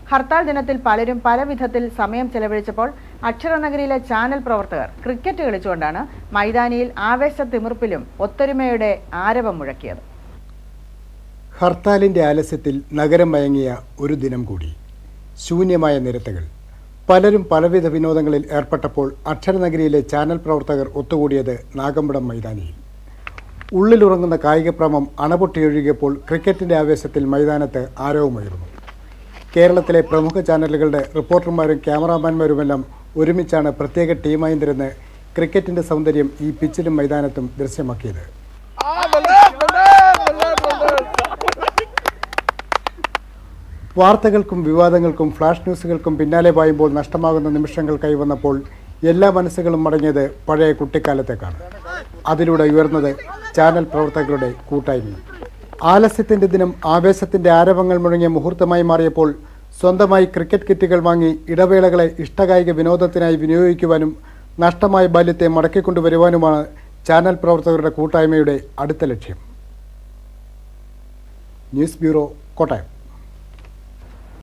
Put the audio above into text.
ഹർത്താൽ ദിനത്തിൽ പലരും പല വിധത്തിൽ സമയം ചെലവഴിച്ചപ്പോൾ അക്ഷരനഗരിയിലെ ചാനൽ പ്രവർത്തകർ ക്രിക്കറ്റ് കളിച്ചുകൊണ്ടാണ് മൈതാനിയിൽ ആവേശത്തിമിർപ്പിലും ഒത്തൊരുമയുടെ ആരവം മുഴക്കിയത്. ഹർത്താലിന്റെ ആലസ്യത്തിൽ നഗരം മയങ്ങിയ ഒരു ദിനം കൂടി. ശൂന്യമായ നിരത്തുകൾ. പലരും പലവിധ വിനോദങ്ങളിൽ ഏർപ്പെട്ടപ്പോൾ അക്ഷരനഗരിയിലെ ചാനൽ പ്രവർത്തകർ ഒത്തുകൂടിയത് നാഗമ്പടം മൈതാനിയിൽ. ഉള്ളിലുറങ്ങുന്ന കായികപ്രമം അണപൊട്ടിയൊഴുകിയപ്പോൾ ക്രിക്കറ്റിന്റെ ആവേശത്തിൽ മൈതാനത്ത് ആരവമുയർന്നു. കേരളത്തിലെ പ്രമുഖ ചാനലുകളുടെ റിപ്പോർട്ടർമാരും ക്യാമറാമാൻമാരുമെല്ലാം ഒരുമിച്ചാണ് പ്രത്യേക ടീമായി നിരന്ന് ക്രിക്കറ്റിന്റെ സൗന്ദര്യം ഈ പിച്ചിലും മൈതാനത്തും ദൃശ്യമാക്കിയത്. വാർത്തകൾക്കും വിവാദങ്ങൾക്കും ഫ്ലാഷ് ന്യൂസുകൾക്കും പിന്നാലെ പായുമ്പോൾ നഷ്ടമാകുന്ന നിമിഷങ്ങൾ കൈവന്നപ്പോൾ എല്ലാ മനസ്സുകളും മടങ്ങിയത് പഴയ കുട്ടിക്കാലത്തേക്കാണ്. അതിലൂടെ ഉയർന്നത് ചാനൽ പ്രവർത്തകരുടെ കൂട്ടായ്മ. ആലസ്യത്തിന്റെ ദിനം ആവേശത്തിന്റെ ആരവങ്ങൾ മുഴങ്ങിയ മുഹൂർത്തമായി മാറിയപ്പോൾ സ്വന്തമായി ക്രിക്കറ്റ് കിറ്റുകൾ വാങ്ങി ഇടവേളകളെ ഇഷ്ടകായിക വിനോദത്തിനായി വിനിയോഗിക്കുവാനും നഷ്ടമായ ബാല്യത്തെ മടക്കിക്കൊണ്ടുവരുവാനുമാണ് ചാനൽ പ്രവർത്തകരുടെ കൂട്ടായ്മയുടെ അടുത്ത ലക്ഷ്യം. News bureau, Kottayam.